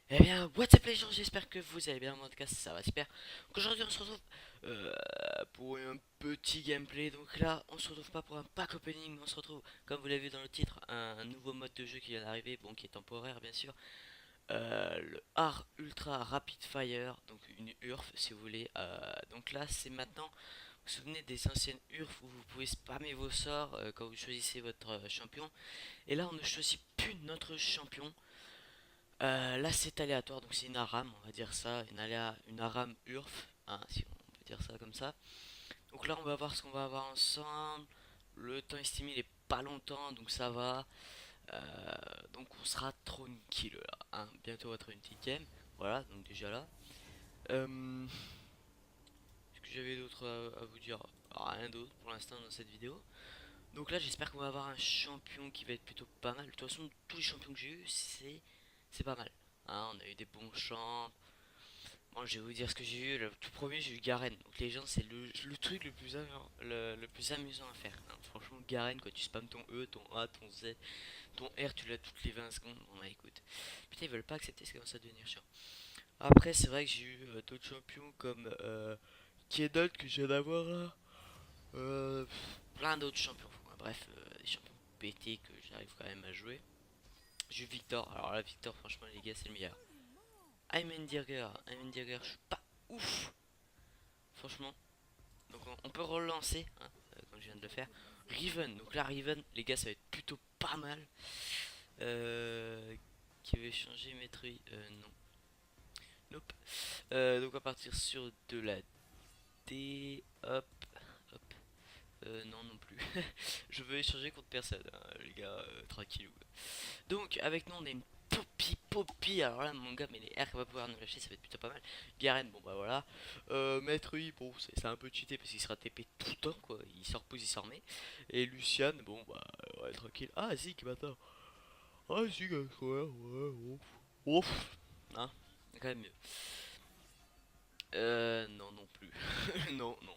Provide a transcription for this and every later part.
Eh bien, what's up les gens, j'espère que vous allez bien, en tout cas ça va super. Donc aujourd'hui on se retrouve euh, pour un petit gameplay. Donc là on se retrouve pas pour un pack opening, mais on se retrouve, comme vous l'avez vu dans le titre, un nouveau mode de jeu qui vient d'arriver, bon qui est temporaire bien sûr. Le Hard Ultra Rapid Fire, donc une URF si vous voulez. Donc là c'est maintenant, vous vous souvenez des anciennes URF où vous pouvez spammer vos sorts quand vous choisissez votre champion. Et là on ne choisit plus notre champion. Là c'est aléatoire, donc c'est une ARAM, on va dire ça, une ARAM URF, hein, si on peut dire ça comme ça. Donc là on va voir ce qu'on va avoir ensemble. Le temps estimé il est pas longtemps, donc ça va. Donc on sera tranquille là, hein. Bientôt on va trouver une petite game. Voilà, donc déjà là. Ce que j'avais d'autre à vous dire? Rien d'autre pour l'instant dans cette vidéo. Donc là j'espère qu'on va avoir un champion qui va être plutôt pas mal. De toute façon tous les champions que j'ai eu c'est pas mal, hein. On a eu des bons champs. Moi, je vais vous dire ce que j'ai eu. Le tout premier, j'ai eu Garen. Donc, les gens, c'est le truc le plus amusant à faire, hein. Franchement, Garen, quand tu spams ton E, ton A, ton Z, ton R, tu l'as toutes les 20 secondes. Bon, bah écoute. Putain, ils veulent pas accepter, ça commence à devenir chiant. Après, c'est vrai que j'ai eu d'autres champions comme Kiedot que je viens d'avoir là. Plein d'autres champions. Ouais, bref, des champions pétés que j'arrive quand même à jouer. J'ai eu Victor. Alors là, Victor, franchement, les gars, c'est le meilleur. Heimendinger, je suis pas ouf, franchement. Donc on peut relancer, hein, comme je viens de le faire. Riven, donc là Riven, les gars, ça va être plutôt pas mal. Qui veut changer Maître non. Nope. Donc on va partir sur de la D. Hop, hop. Non, non plus. Je veux échanger contre personne, hein, les gars, tranquillou. Donc, avec nous, on a une Poppy. Alors là, mon gars, mais les R qu'on va pouvoir nous lâcher, ça va être plutôt pas mal. Garen, bon bah voilà. Maître I, bon, c'est un peu cheaté parce qu'il sera TP tout le temps, quoi. Il sort pose, il s'en remet. Et Lucian, bon bah, ouais, tranquille. Ah, Zik, maintenant. Ah, Zik, ouais, ouf. Ouf. Hein, quand même mieux. Non, non plus. Non, non, non.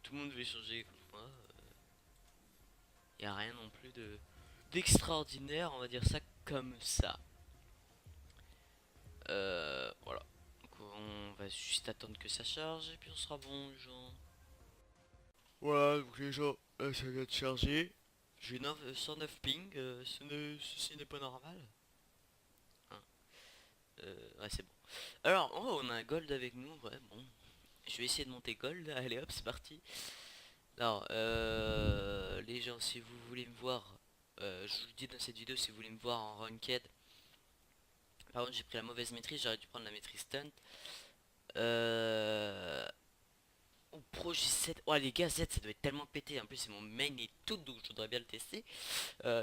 Tout le monde veut échanger contre moi. Y a rien non plus de d'extraordinaire, on va dire ça comme ça. Voilà. Donc on va juste attendre que ça charge et puis on sera bon, les gens. Voilà, donc les gens, ça vient de charger. J'ai 109 ping, ceci n'est pas normal, hein. Ouais, c'est bon. Alors, oh, on a un gold avec nous, ouais, bon. Je vais essayer de monter gold, allez hop, c'est parti. Alors, les gens, si vous voulez me voir, je vous le dis dans cette vidéo, si vous voulez me voir en ranked, par contre j'ai pris la mauvaise maîtrise, j'aurais dû prendre la maîtrise stunt. Euh, Ou Pro J7. Oh les gars, Z ça doit être tellement pété. En plus, c'est mon main et tout, donc je voudrais bien le tester.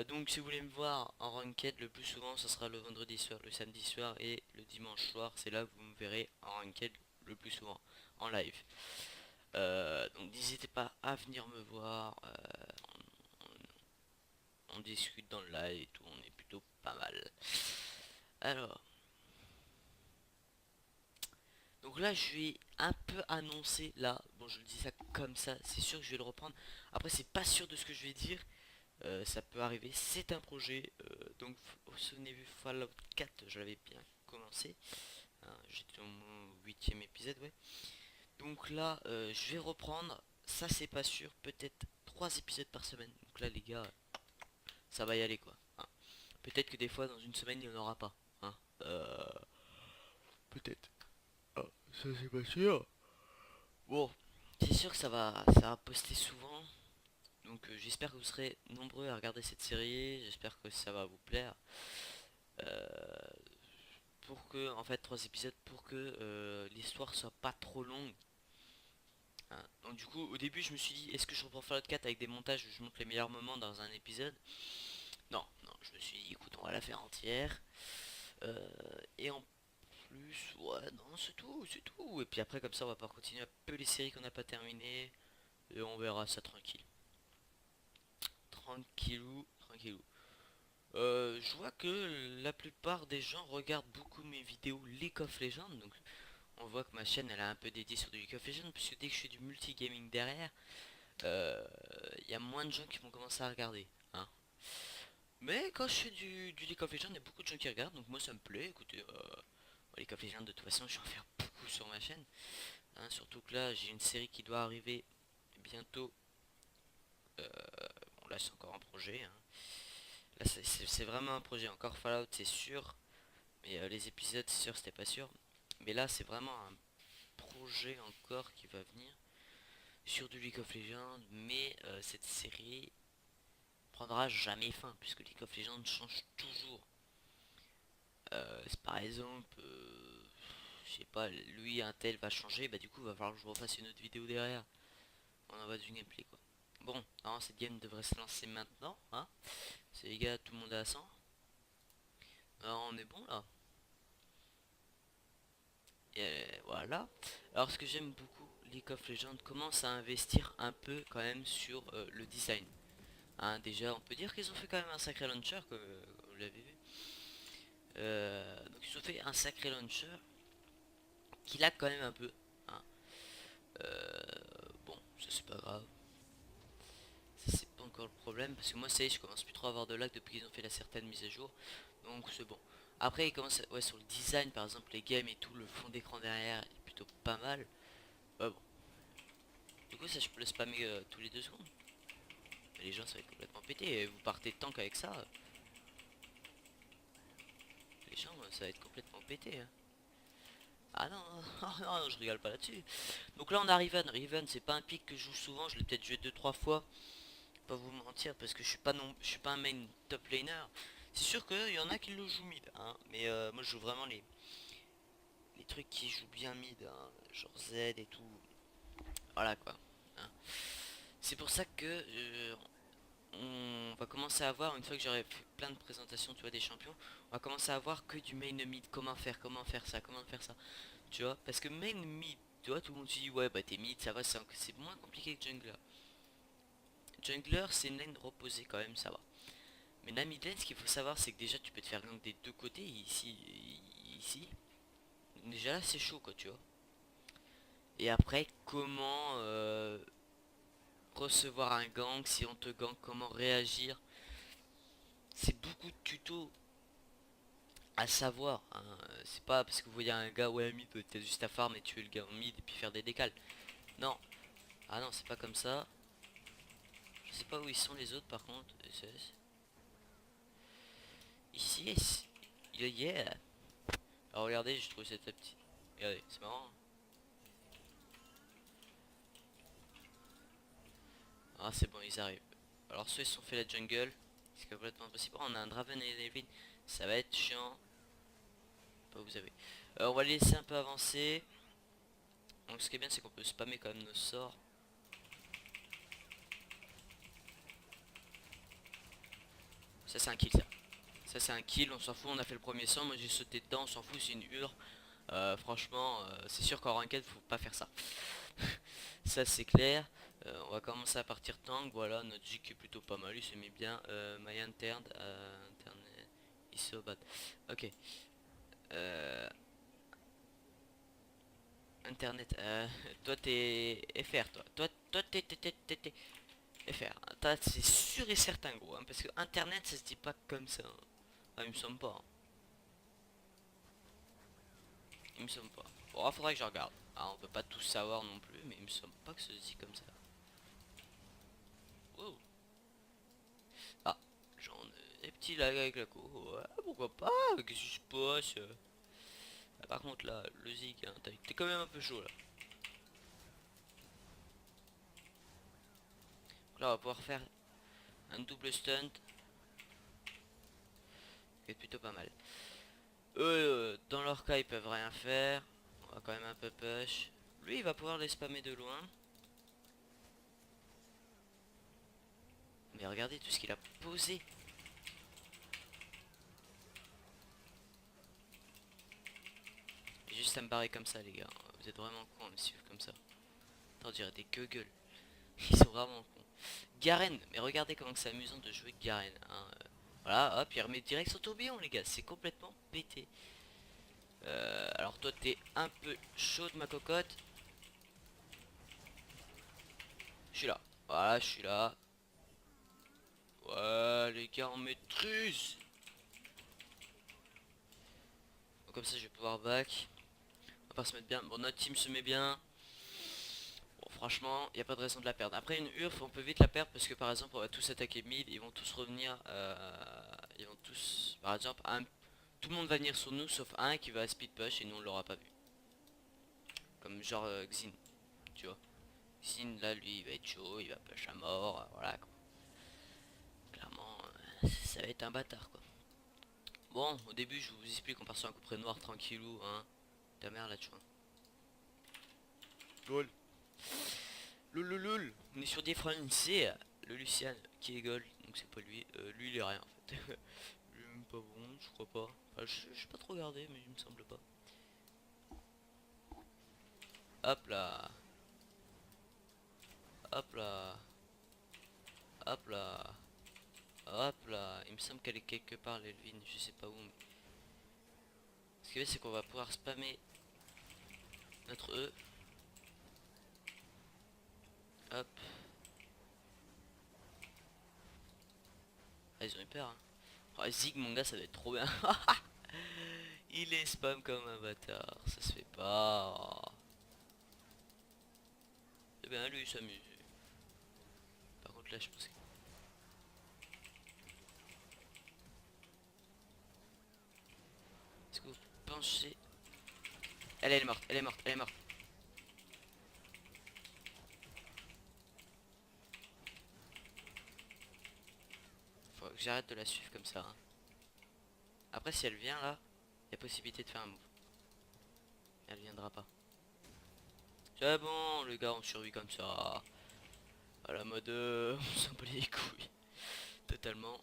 Donc, si vous voulez me voir en ranked, le plus souvent, ce sera le vendredi soir, le samedi soir et le dimanche soir. C'est là que vous me verrez en ranked le plus souvent, en live. Donc, n'hésitez pas à venir me voir. On discute dans le live et tout. On est plutôt pas mal. Alors. Donc là, je vais un peu annoncer là. Bon, je le dis ça comme ça. C'est sûr que je vais le reprendre. Après, c'est pas sûr de ce que je vais dire. Ça peut arriver. C'est un projet. Donc, souvenez-vous, Fallout 4, je l'avais bien commencé, hein. J'étais au huitième épisode, ouais. Donc là, je vais reprendre. Ça, c'est pas sûr. Peut-être 3 épisodes par semaine. Donc là, les gars, ça va y aller quoi, hein. Peut-être que des fois, dans une semaine, il n'y en aura pas, hein. Peut-être. Ah, ça, c'est pas sûr. Bon, c'est sûr que ça va poster souvent. Donc j'espère que vous serez nombreux à regarder cette série. J'espère que ça va vous plaire. Euh, pour que, en fait, 3 épisodes pour que l'histoire soit pas trop longue, hein. Donc du coup, au début, je me suis dit, est-ce que je reprends Fallout 4 avec des montages où je montre les meilleurs moments dans un épisode? Non, non, je me suis dit, écoute, on va la faire entière. Et en plus, ouais, non, c'est tout, c'est tout. Et puis après, comme ça, on va pas continuer un peu les séries qu'on n'a pas terminées. Et on verra ça tranquille. Tranquillou, tranquillou. Je vois que la plupart des gens regardent beaucoup mes vidéos League of Legends, donc on voit que ma chaîne elle a un peu dédié sur du League of Legends, puisque dès que je fais du multigaming derrière, il y a moins de gens qui vont commencer à regarder, hein. Mais quand je fais du League of Legends, il y a beaucoup de gens qui regardent, donc moi ça me plaît. Écoutez, League of Legends de toute façon, je vais en faire beaucoup sur ma chaîne. Hein, surtout que là, j'ai une série qui doit arriver bientôt. Bon, là, c'est encore un projet. Hein. Là, c'est vraiment un projet. Encore Fallout, c'est sûr. Mais les épisodes, c'est sûr, c'était pas sûr. Mais là, c'est vraiment un projet encore qui va venir sur du League of Legends. Mais cette série prendra jamais fin, puisque League of Legends change toujours. Par exemple, je sais pas, lui, un tel va changer, bah du coup, va falloir que je refasse une autre vidéo derrière. On envoie du gameplay, quoi. Bon, alors cette game devrait se lancer maintenant, hein. C'est les gars, tout le monde est à 100. Alors, on est bon là. Et voilà. Alors ce que j'aime beaucoup, League of Legends commence à investir un peu quand même sur le design. Hein, déjà, on peut dire qu'ils ont fait quand même un sacré launcher, comme vous l'avez vu. Donc ils ont fait un sacré launcher qui lag quand même un peu. Hein. Bon, ça c'est pas grave. Ça c'est pas encore le problème parce que moi ça y est, je commence plus trop à avoir de lag depuis qu'ils ont fait la certaine mise à jour. Donc c'est bon. Après ils commencent ouais, sur le design par exemple les games et tout, le fond d'écran derrière est plutôt pas mal. Bon. Du coup ça je peux le spammer tous les 2 secondes. Et les gens ça va être complètement pété. Et vous partez de tank avec ça. Les gens ça va être complètement pété. Hein. Ah non, non, non, je rigole pas là-dessus. Donc là on a Riven. Riven c'est pas un pick que je joue souvent, je l'ai peut-être joué 2 3 fois. Pas vous mentir parce que je suis pas un main top laner. C'est sûr qu'il y en a qui le jouent mid, hein, mais moi je joue vraiment les trucs qui jouent bien mid, hein, genre Z et tout. Voilà quoi. Hein. C'est pour ça que on va commencer à voir, une fois que j'aurai fait plein de présentations, tu vois, des champions, on va commencer à voir que du main mid, comment faire ça, comment faire ça, tu vois, parce que main mid, tu vois, tout le monde se dit ouais bah t'es mid, ça va, c'est moins compliqué que jungler. Jungler c'est une lane reposée quand même, ça va. Mais la mid lane, ce qu'il faut savoir, c'est que déjà tu peux te faire gank des deux côtés, ici. Déjà là c'est chaud quoi, tu vois. Et après, comment recevoir un gank, si on te gank, comment réagir. C'est beaucoup de tutos à savoir. Hein. C'est pas parce que vous voyez un gars ouais mid, t'es juste à farm et tuer le gars en mid et puis faire des décales. Non. Ah non, c'est pas comme ça. Je sais pas où ils sont les autres par contre. Ici, il y est. Alors regardez, j'ai trouvé cette petite. Regardez, c'est marrant. Ah c'est bon, ils arrivent. Alors ceux ils se sont fait la jungle. C'est complètement impossible. Oh, on a un Draven et Elvin. Ça va être chiant. Pas vous avez. On va les laisser un peu avancer. Donc ce qui est bien c'est qu'on peut spammer quand même nos sorts. Ça c'est un kill ça. Ça c'est un kill, on s'en fout, on a fait le premier sang, moi j'ai sauté dedans, on s'en fout, c'est une hurle. Franchement, c'est sûr qu'en ranked faut pas faire ça. Ça c'est clair. On va commencer à partir tank, voilà, notre J est plutôt pas mal, il s'est mis bien. My interne, internet, is so bad. Ok. Internet, toi t'es FR toi. Toi t'es FR. C'est sûr et certain gros, hein, parce que internet ça se dit pas comme ça. Hein. Ah, il me semble pas. Hein. Il me semble pas. Bon, faudrait que je regarde. Ah, on peut pas tout savoir non plus, mais il me semble pas que ça se dit comme ça. Oh. Ah, j'en ai des petits lags avec la co. Ouais, pourquoi pas. Qu'est-ce qui se passe? Ah, par contre là, le zig, hein, t'es quand même un peu chaud là. Donc là on va pouvoir faire un double stunt. Qui est plutôt pas mal. Eux, dans leur cas, ils peuvent rien faire. On va quand même un peu push. Lui, il va pouvoir les spammer de loin. Mais regardez tout ce qu'il a posé. J'ai juste à me barrer comme ça, les gars. Vous êtes vraiment cons à me suivre comme ça. Attends, on dirait des gueules. Ils sont vraiment cons. Garen, mais regardez comment c'est amusant de jouer Garen. Hein. Voilà, hop, il remet direct son tourbillon, les gars. C'est complètement pété. Alors toi, t'es un peu chaude, ma cocotte. Je suis là. Voilà, je suis là. Ouais, les gars, on maîtrise. Donc, comme ça, je vais pouvoir back. On va pas se mettre bien. Bon, notre team se met bien. Bon, franchement, il n'y a pas de raison de la perdre. Après, une URF, on peut vite la perdre parce que par exemple, on va tous attaquer mid. Ils vont tous revenir. Ils vont tous. Par exemple, tout le monde va venir sur nous sauf un qui va speed push et nous on l'aura pas vu. Comme genre Xin, tu vois. Xin, là, lui, il va être chaud, il va push à mort. Voilà quoi. Clairement, ça va être un bâtard quoi. Bon, au début, je vous explique, on part sur un coup près noir tranquillou, hein. Ta mère là, tu vois. Lol. Lol, lol, lol. On est sur des Français. Le Lucian qui est gold, donc c'est pas lui. Lui, il est rien en fait. Lui, même pas bon, je crois pas. Enfin, je sais pas trop regardé, mais il me semble pas. Hop là. Hop là. Hop là. Hop là. Il me semble qu'elle est quelque part, l'Elvin. Je sais pas où. Ce qu'il y a, c'est qu'on va pouvoir spammer notre E. Hop. Ah, ils ont eu peur. Hein. Oh, Zig, mon gars, ça va être trop bien. Il est spam comme un bâtard. Ça se fait pas. Eh bien, lui, il s'amuse. Par contre, là, je pense que... Est-ce que vous pensez... Elle est morte, elle est morte, elle est morte. Faut que j'arrête de la suivre comme ça. Hein. Après, si elle vient là, il y a possibilité de faire un move. Elle viendra pas. C'est bon, les gars, on survit comme ça. À la mode, on s'en bat les couilles. Totalement.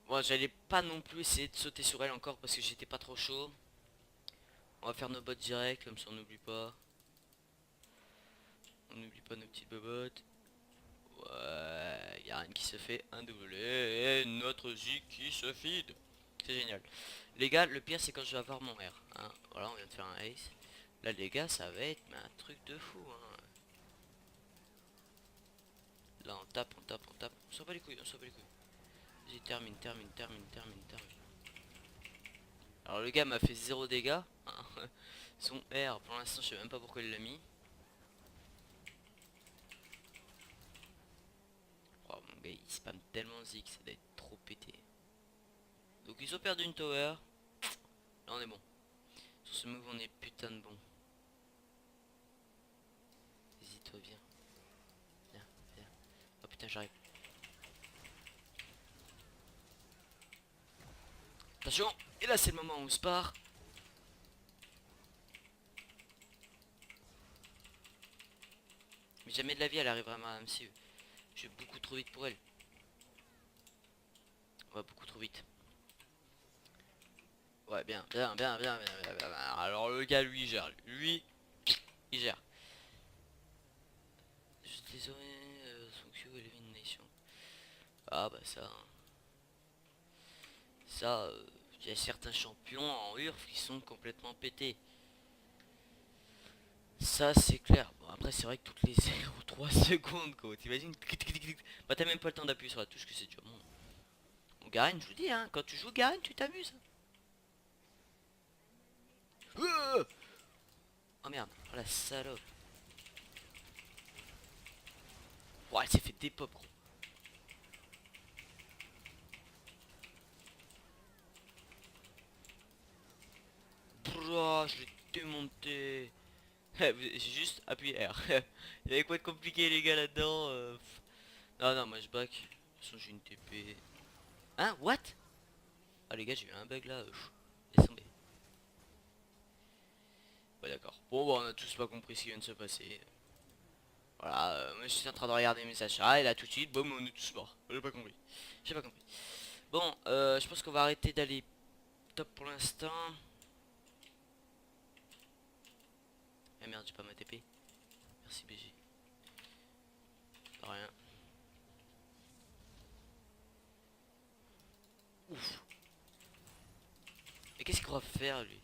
Bon, j'allais pas non plus essayer de sauter sur elle encore parce que j'étais pas trop chaud. On va faire nos bots direct, comme ça on n'oublie pas. On n'oublie pas nos petites bobottes. Ouais, y a rien qui se fait, un doublé et notre Zik qui se feed. C'est génial. Les gars, le pire c'est quand je vais avoir mon R. Hein. Voilà, on vient de faire un ace. Là les gars, ça va être mais un truc de fou. Hein. Là on tape, on tape, on tape. On s'en bat les couilles, on s'en bat les couilles. Vas-y, termine, termine, termine, termine, termine. Alors le gars m'a fait 0 dégâts. Hein. Son R, pour l'instant, je sais même pas pourquoi il l'a mis. Oh mon gars, il spam tellement Zik, ça doit être trop pété. Donc ils ont perdu une tower. Là on est bon. Sur ce move on est putain de bon. Vas-y toi viens. Viens, viens. Oh putain j'arrive. Attention. Et là c'est le moment où on se part. Mais jamais de la vie elle arrivera à ma MCU. Je vais beaucoup trop vite pour elle. On va beaucoup trop vite. Ouais bien, bien, bien, bien, bien, bien, bien, bien. Alors le gars lui il gère. Lui il gère. Je suis désolé, son Q élimination. Ah bah ça. Hein. Ça, il y a certains champions en URF qui sont complètement pétés. Ça c'est clair. Bon après c'est vrai que toutes les 0,3 secondes quoi. T'imagines. Bah t'as même pas le temps d'appuyer sur la touche que c'est dur. Bon, Garen, je vous dis hein, quand tu joues Garen tu t'amuses. Oh merde, oh la salope. Oh elle s'est fait des pop gros. Bro, je l'ai démonté. J'ai juste appuyé R. Il y avait quoi de compliqué les gars là-dedans Non non moi je back. De toute façon j'ai une TP. Hein what? Ah les gars j'ai eu un bug là. Laisse tomber. Ouais d'accord. Bon bah on a tous pas compris ce qui vient de se passer. Voilà, moi je suis en train de regarder mes achats et là tout de suite, boum, on est tous morts. J'ai pas compris. J'ai pas compris. Bon, je pense qu'on va arrêter d'aller top pour l'instant. Eh merde, j'ai pas ma TP. Merci BG. Pas rien. Ouf. Mais qu'est-ce qu'il croit faire lui?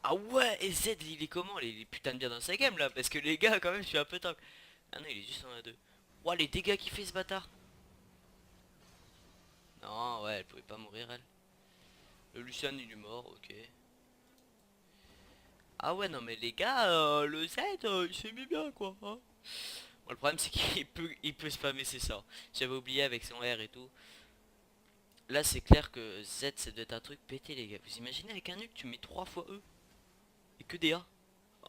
Ah ouais, et Z il est comment? Il est putain de bien dans sa game là, parce que les gars quand même je suis un peu tank. Ah non, il est juste en A2. Ouah, les dégâts qu'il fait ce bâtard. Non, ouais, elle pouvait pas mourir, elle. Le Lucian, il est mort, ok. Ah ouais, non, mais les gars, le Z, il s'est mis bien, quoi. Hein. Bon, le problème, c'est qu'il peut spammer ses sorts. J'avais oublié avec son R et tout. Là, c'est clair que Z, ça doit être un truc pété, les gars. Vous imaginez, avec un nuke, tu mets 3 fois E. Et que des A.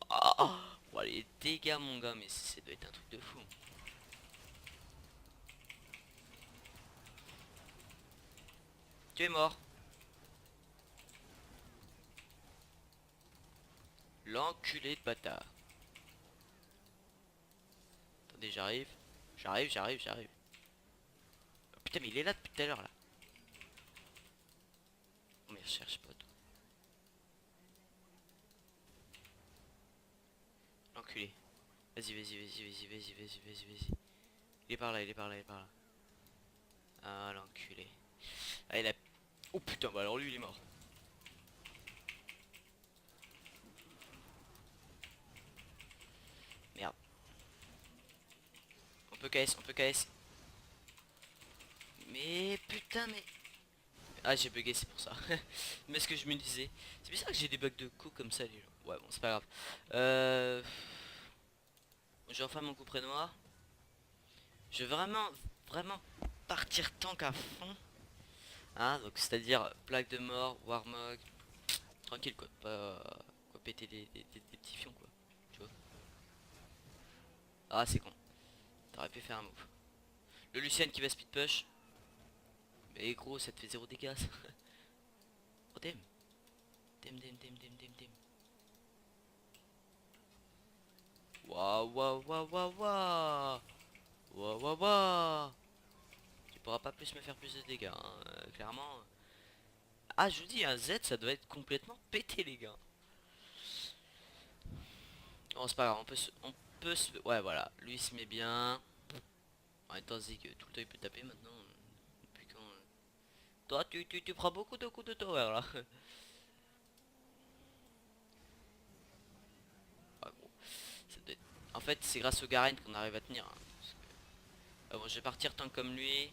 Ah, oh, les dégâts, mon gars, mais ça doit être un truc de fou. Tu es mort. L'enculé de bâtard. Attendez, j'arrive. J'arrive. Oh, putain, mais il est là depuis tout à l'heure, là. Oh, mais cherche pas, toi. L'enculé. Vas-y. Il est par là. Ah, l'enculé. Ah, il a... Oh putain, bah alors lui, il est mort. Merde. On peut KS. Mais putain, mais... Ah, j'ai bugué, c'est pour ça. Mais ce que je me disais, c'est bizarre que j'ai des bugs de coups comme ça, les gens. Ouais, bon, c'est pas grave. J'ai enfin mon coup près noir. Je veux vraiment partir tank à fond. Hein, donc c'est-à-dire plaque de mort, warmog. Tranquille, quoi. Pas quoi péter des petits fions, quoi. Tu vois. Ah, c'est con. T'aurais pu faire un move. Le Lucien qui va speed push. Mais gros, ça te fait 0 dégâts. Ça. Oh, damn. Damn. Waouh. Waouh. Tu pourras pas plus me faire plus de dégâts, hein, clairement. Ah, je vous dis, un Z, ça doit être complètement pété, les gars. Bon, c'est pas grave, ouais, voilà, lui il se met bien. En étant que tout le temps il peut taper maintenant. Depuis quand... Toi, tu prends beaucoup de coups de tower, là. Ah, gros, ça doit être... En fait, c'est grâce au Garen qu'on arrive à tenir. Hein, parce que... Ah, bon, je vais partir tant comme lui.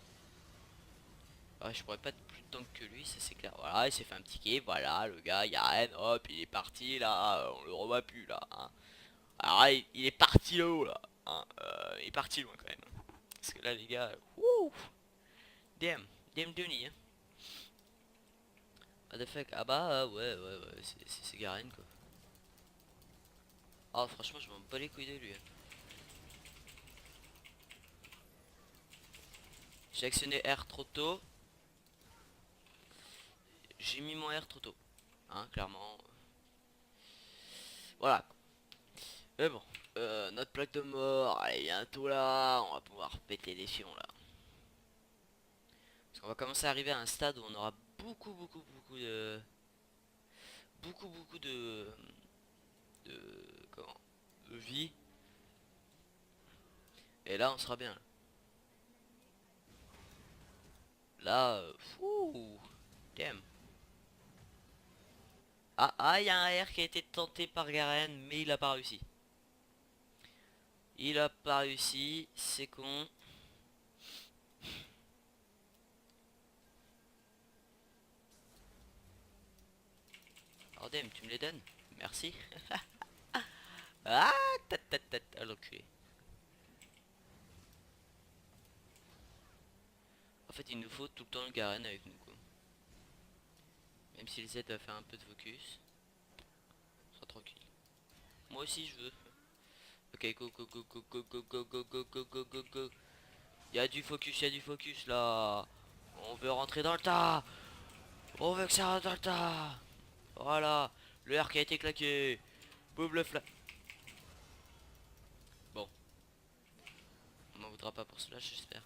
Ouais, je pourrais pas être plus de tank que lui, ça c'est clair. Voilà, il s'est fait un petit kill, voilà, le gars, Garen, hop, il est parti là, on le revoit plus là. Hein. Alors là, il est parti là-haut là. Hein. Il est parti loin quand même. Parce que là, les gars, wouh, damn, damn Denis. Hein. What the fuck, ah bah ouais, c'est Garen quoi. Ah, franchement, je m'en bats les couilles de lui. Hein. J'ai actionné R trop tôt. J'ai mis mon R trop tôt. Hein, clairement. Voilà. Mais bon, notre plaque de mort, elle est bientôt là. On va pouvoir péter les fions là. Parce qu'on va commencer à arriver à un stade où on aura beaucoup de... Beaucoup de... Comment? De vie. Et là, on sera bien. Là, fou. Damn. Ah, il y a un R qui a été tenté par Garen, mais il a pas réussi. Il a pas réussi, c'est con. Oh damn, tu me les donnes? Merci. Ah, ah l'enculé. En fait, il nous faut tout le temps le Garen avec nous, quoi. Même si le Z va faire un peu de focus, on sera tranquille. Moi aussi, je veux. Ok, go. Y a du focus là. On veut rentrer dans le tas. On veut que ça rentre dans le tas. Voilà. Le R qui a été claqué. Boum le flash. Bon, on m'en voudra pas pour cela, j'espère.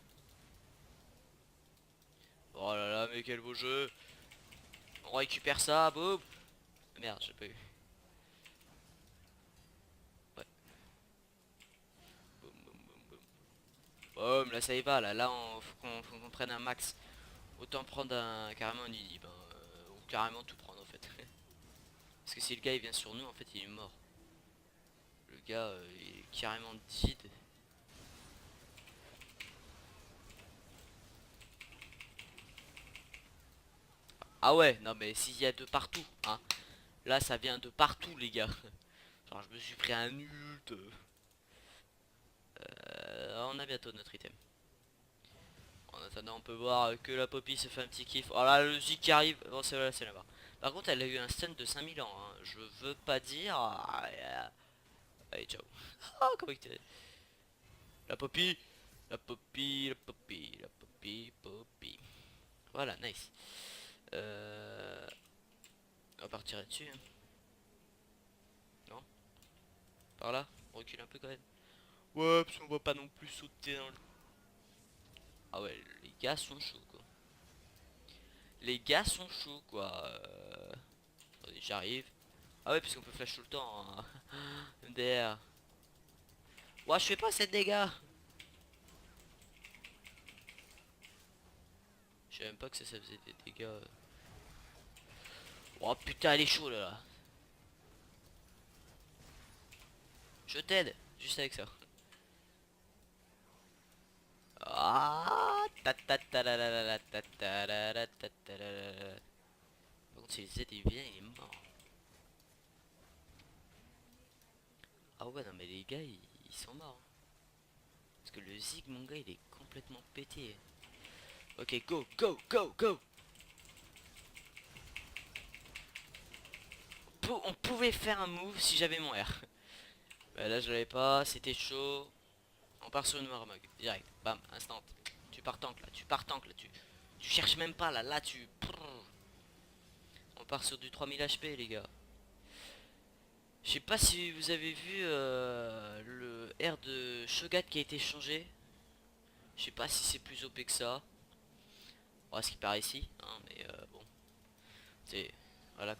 Oh là là, mais quel beau jeu. On récupère ça, boum. Merde, j'ai pas eu. Ouais. Boum. Boum, là ça y va, là on faut qu'on prenne un max. Autant prendre carrément un inhib, hein, ou carrément tout prendre en fait. Parce que si le gars il vient sur nous, en fait il est mort. Le gars il est carrément dead. Ah ouais, non mais s'il y a de partout, hein. Là ça vient de partout les gars. Genre je me suis pris un ult. On a bientôt notre item. En attendant on peut voir que la Poppy se fait un petit kiff. Oh là le Zik qui arrive. Bon c'est là-bas. Par contre elle a eu un stun de 5000 ans. Hein. Je veux pas dire. Allez ciao. Oh comment il était. La Poppy. La Poppy. La Poppy. La Poppy. Poppy. Voilà nice. On va partir là-dessus. Hein. Non. Par là. On recule un peu quand même. Ouais, parce qu'on va pas non plus sauter dans le... Ah ouais, les gars sont chauds quoi. Les gars sont chauds quoi. Attendez, j'arrive. Ah ouais, parce qu'on peut flash tout le temps. Hein. MDR. Ouais, je fais pas 7 dégâts. Je savais même pas que ça faisait des dégâts. Oh putain, elle est chaude là. Je t'aide, juste avec ça. Ah, ta ta ta la la la la ta ta la la ta ta la la la. Par contre, si les aides il vient, il est mort. Ah ouais, non mais les gars, ils sont morts. Parce que le Zig, mon gars, il est complètement pété. Ok, go, go, go, go. On pouvait faire un move si j'avais mon R. Bah, là, je l'avais pas, c'était chaud. On part sur une Warmog, direct. Bam, instant. Tu pars tank là, tu pars tank là, tu cherches même pas là, là tu... On part sur du 3000 HP les gars. Je sais pas si vous avez vu le R de Shogat qui a été changé. Je sais pas si c'est plus OP que ça. Bon, ce qui paraît ici, hein, mais bon. C'est... Voilà.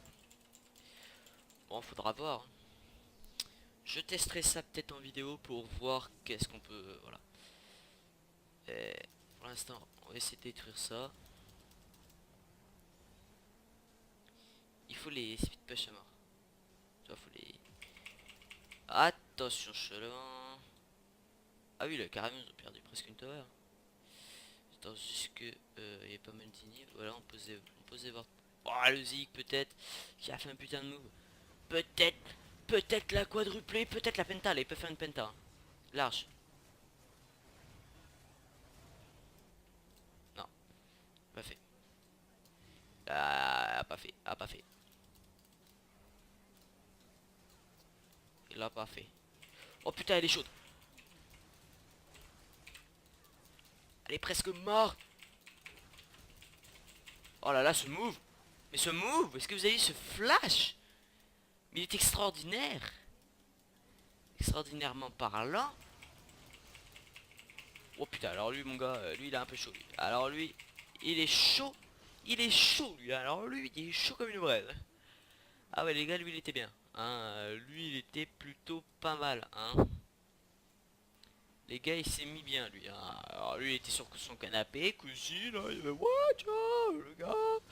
Bon, faudra voir. Je testerai ça peut-être en vidéo pour voir qu'est-ce qu'on peut... Voilà. Et pour l'instant, on va essayer de détruire ça. Il faut les speed push à mort. Tu vois, faut les... Attention, chelan. Ah oui, là, carrément, ils ont perdu presque une tower. Attends, juste que... il y a pas mal d'inhibitions. Voilà, on posait voir... Oh, le Zik, peut-être, qui a fait un putain de move. Peut-être... Peut-être la quadruplée, peut-être la penta. Là, il peut faire une penta. Hein. Large. Non, pas fait. Ah, pas fait. Ah, pas fait. Il l'a pas fait. Oh putain, elle est chaude. Elle est presque morte. Oh là là, ce move. Mais ce move, est-ce que vous avez vu ce flash? Mais il est extraordinaire. Extraordinairement parlant. Oh putain, alors lui, mon gars, lui, il est un peu chaud. Lui. Alors lui, il est chaud. Il est chaud, lui. Alors lui, il est chaud comme une braise. Ah ouais, les gars, lui, il était bien. Hein, lui, il était plutôt pas mal. Hein. Les gars, il s'est mis bien, lui. Hein. Alors lui, il était sur son canapé, cousu, là. Il avait, ouais, tiens, le gars.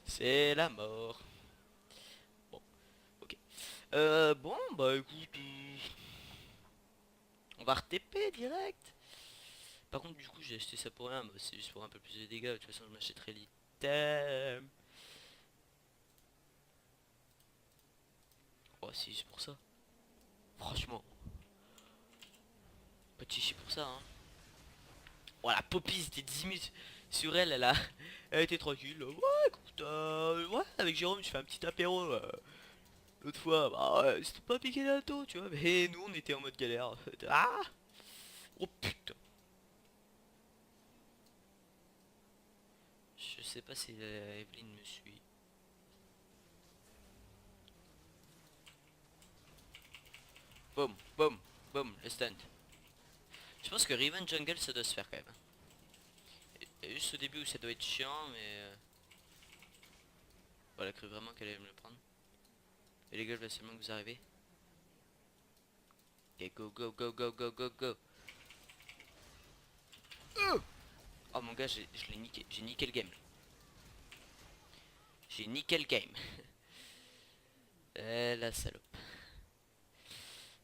C'est la mort. Bon, ok. Bon, bah écoute, on va re-TP direct. Par contre, du coup, j'ai acheté ça pour rien. Bah, c'est juste pour un peu plus de dégâts. De toute façon, je m'achèterai l'item. Oh, si, c'est pour ça. Franchement, pas de chichi pour ça, hein. Oh, la Poppy, c'était 10 minutes sur elle, elle était tranquille. Ouais, écoute, ouais, avec Jérôme, je fais un petit apéro. L'autre fois, bah ouais, c'était pas piqué d'alto, tu vois. Mais nous, on était en mode galère. Ah! Oh putain. Je sais pas si Evelyne me suit. Boum, boum, boum, le stunt. Je pense que Riven Jungle, ça doit se faire quand même. Il y a juste au début où ça doit être chiant, mais... Voilà, cru vraiment qu'elle allait me le prendre. Et les gars, je veux seulement que vous arrivez. Ok, go, go, go, go, go, go, go. Oh mon gars, je l'ai niqué. J'ai niqué le game. J'ai niqué le game. La salope.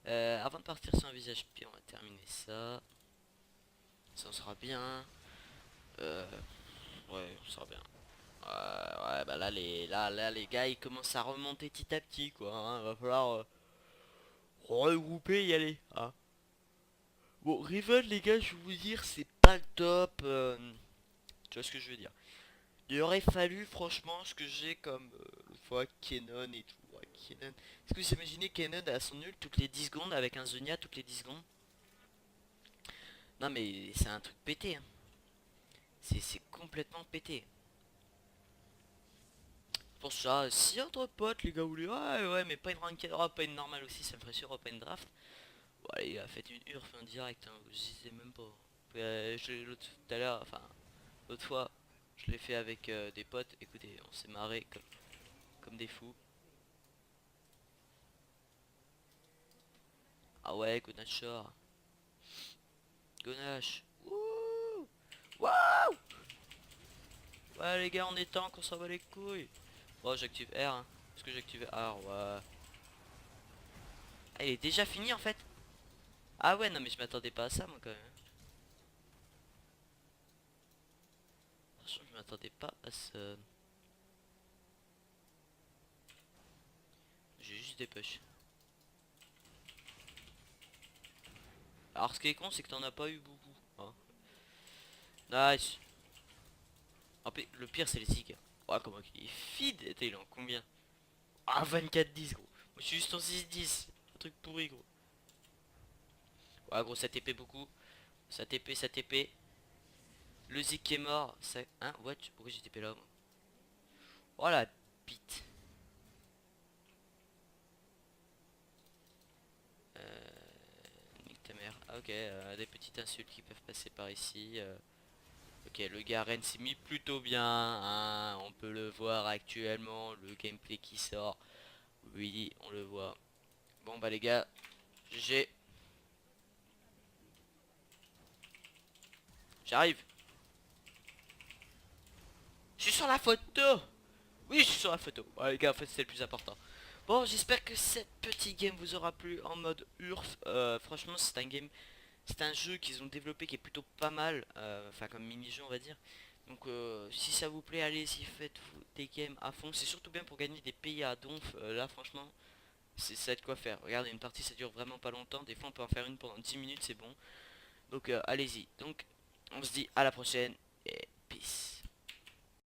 Avant de partir sur un visage pire, on va terminer ça. Ça on sera bien. Ouais, on sera bien. Ouais, bah là les gars ils commencent à remonter petit à petit quoi, hein. Va falloir regrouper, y aller, hein. Bon, Riven les gars, je vais vous dire, c'est pas le top. Tu vois ce que je veux dire. Il aurait fallu franchement ce que j'ai comme l'autre fois Kenon et tout. Ouais, Kenon. Est-ce que vous imaginez Kenon à son nul toutes les 10 secondes avec un Zenya toutes les 10 secondes? Non mais c'est un truc pété, hein. C'est complètement pété. Pour ça, si entre potes les gars voulaient, ouais ouais mais pas une ranked, oh, pas une normale aussi, ça me ferait sûr, oh, pas une draft. Bon allez les gars, faites une urf en direct, hein, je sais même pas. L'autre tout à l'heure, enfin l'autre fois, je l'ai fait avec des potes, écoutez, on s'est marré comme des fous. Ah ouais, Gonachor. Gonache. Wouh. Waouh. Ouais les gars, on est tank, on s'en bat les couilles. Bon, j'active R, hein. Est-ce que j'active R? Ouais. Ah, il est déjà fini en fait. Ah ouais, non mais je m'attendais pas à ça moi quand même. Franchement, je m'attendais pas à ça. J'ai juste des push. Alors ce qui est con, c'est que t'en as pas eu beaucoup, hein. Nice. Le pire, c'est les Zig. Ouais, comment il est feed. Attends, il est en combien? Ah, 24-10 gros. Moi je suis juste en 6-10. Un truc pourri gros. Ouais gros, ça TP beaucoup. Ça TP, ça TP. Le Zik qui est mort. Ça... Hein, what? Pourquoi j'ai TP là moi? Oh la bite. Nique ta mère. Ah, ok, des petites insultes qui peuvent passer par ici. Ok, le Garen s'est mis plutôt bien, hein. On peut le voir actuellement. Le gameplay qui sort. Oui, on le voit. Bon bah les gars, j'ai... J'arrive. Je suis sur la photo. Oui, je suis sur la photo. Ouais, les gars, en fait, c'est le plus important. Bon, j'espère que cette petite game vous aura plu en mode URF. Franchement, c'est un game, c'est un jeu qu'ils ont développé qui est plutôt pas mal. Enfin, comme mini-jeu, on va dire. Donc, si ça vous plaît, allez-y, faites-vous des games à fond. C'est surtout bien pour gagner des pays à donf. Là, franchement, c'est ça de quoi faire. Regardez, une partie, ça dure vraiment pas longtemps. Des fois, on peut en faire une pendant 10 minutes, c'est bon. Donc, allez-y. Donc, on se dit à la prochaine et peace.